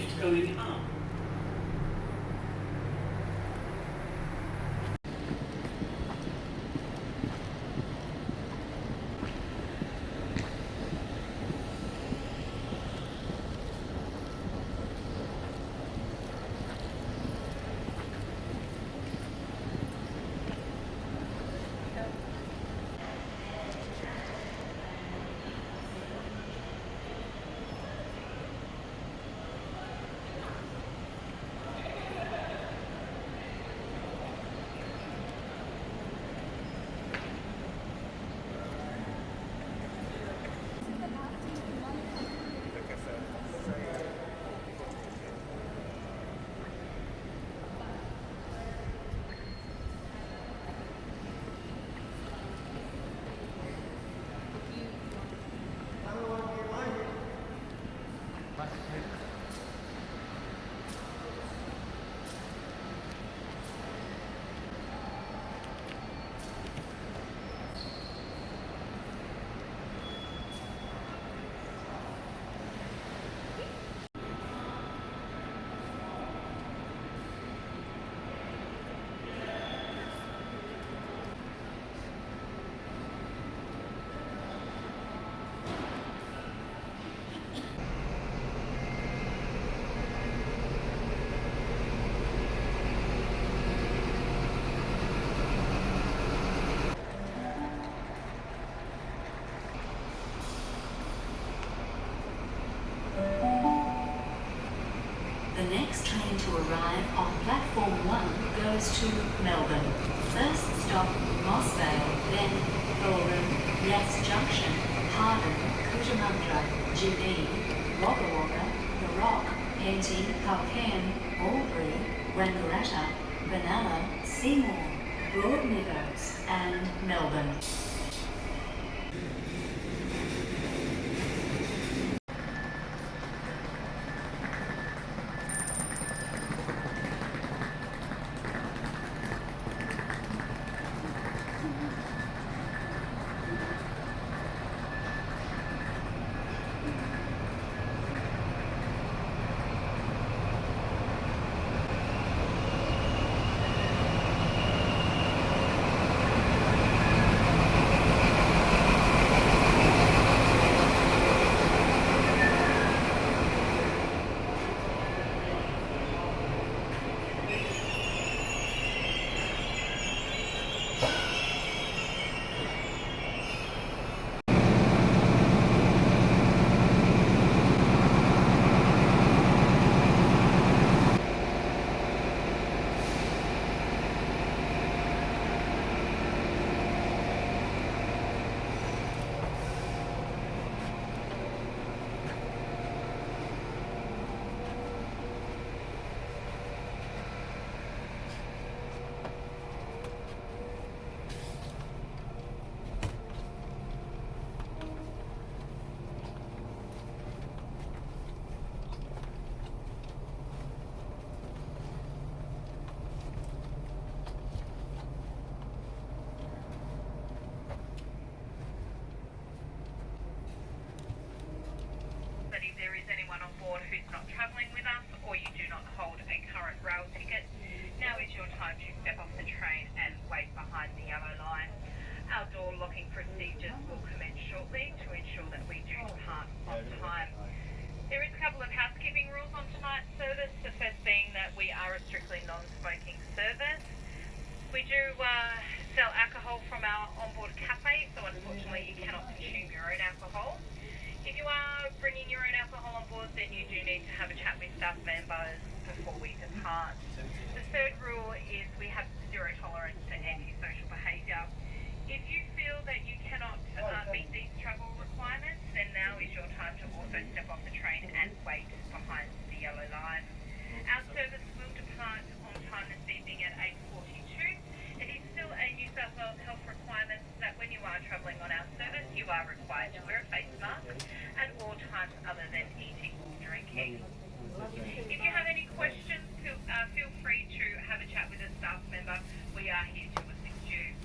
it's going up. The next train to arrive on platform 1 goes to Melbourne. First stop, Mossvale, then Thornton, Yass Junction, Harden, Cootamundra, Jinee, Wagga Wagga, The Rock, Henty, Culcairn, Albury, Wangaratta, Benalla, Seymour, Broadmeadows and Melbourne. That if there is anyone on board who's not travelling with us or you do not hold a current rail ticket, now is your time to step off the train and wait behind the yellow line. Our door locking procedures will commence shortly to ensure that we do depart on time. There is a couple of housekeeping rules on tonight's service, the first being that we are a strictly non-smoking service. We do sell alcohol from our onboard cafe, so unfortunately you cannot consume your own alcohol. If you are bringing your own alcohol on board, then you do need to have a chat with staff members before we depart. The third rule is we have zero tolerance to antisocial behaviour. If you feel that you cannot meet these travel requirements, then now is your time to also step off the train and wait behind the yellow line. Our service will depart on time this evening at 8:42. It is still a New South Wales health requirement that when you are travelling on our service, you are required to wear a face mask at all times other than eating or drinking. If you have any questions, feel free to have a chat with a staff member. We are here to assist you.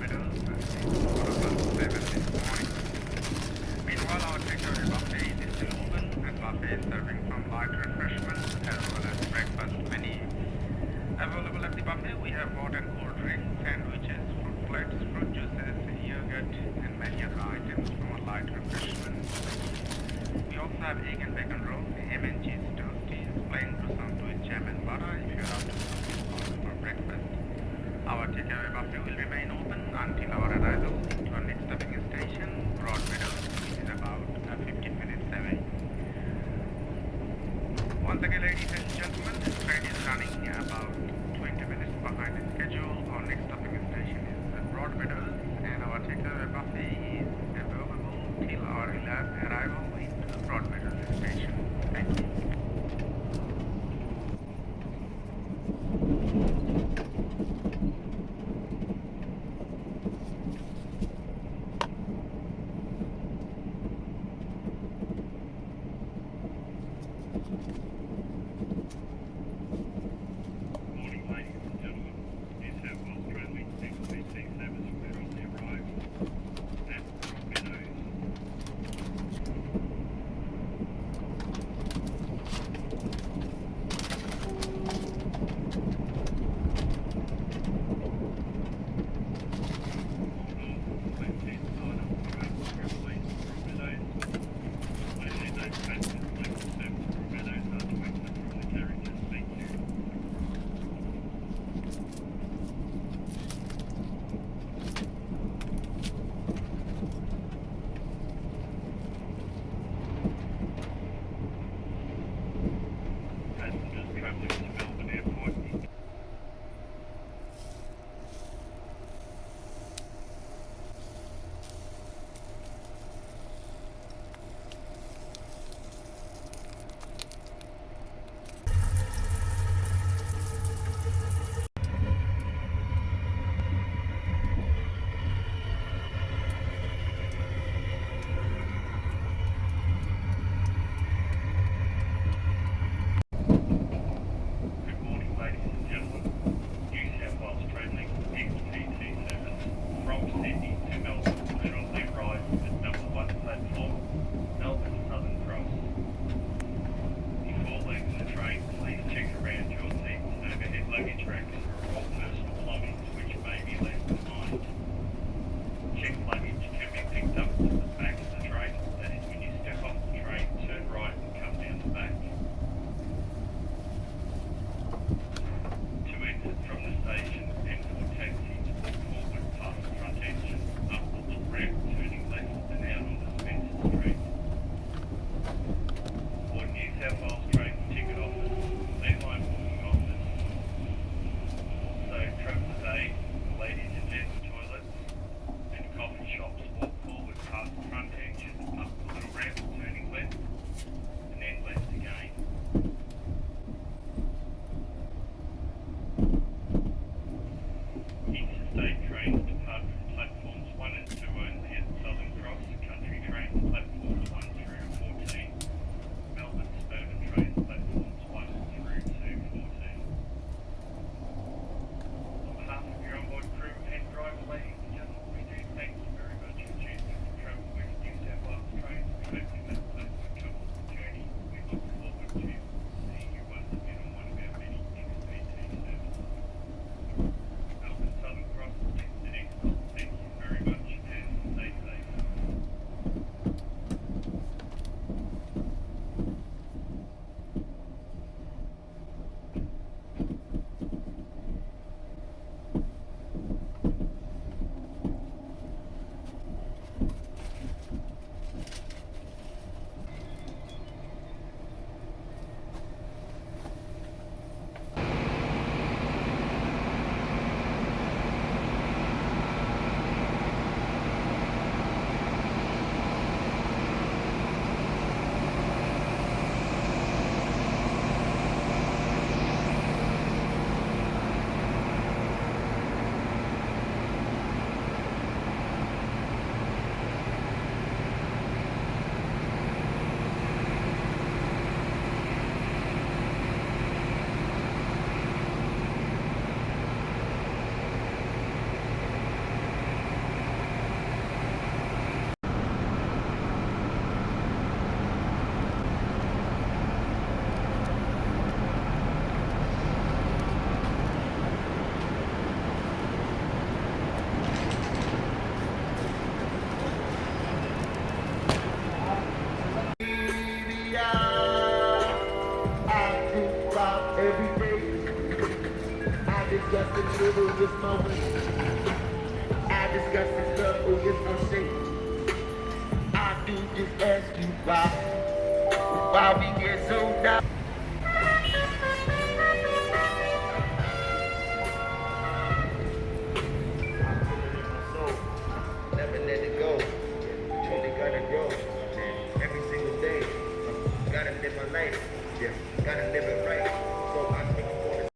Broadmeadows is one of us live at this point. Meanwhile, our takeaway buffet is still open and buffet is serving from light refreshments as well as breakfast menu. Available at the buffet, we have hot and cold drinks, sandwiches, fruit plates, fruit juices, yogurt, and many other items from a light refreshment. We also have egg and bacon rolls, ham and cheese toasties, plain croissant with jam and butter if you're after something for breakfast. Our takeaway buffet will remain open until our arrival to our next stopping station, Broadmeadows, which is about 15 minutes away. Once again, ladies and gentlemen, this train is running about 20 minutes behind the schedule. Our next stopping station is Broadmeadows, and our takeaway buffet is available till our arrival in Broadmeadows station. Thank you. discuss the trouble this moment. I discuss the struggle with no shame. I do just ask you why we get so down. Never let it go. Only gotta grow. Every single day. Gotta live my life. Yeah. Gotta live it right.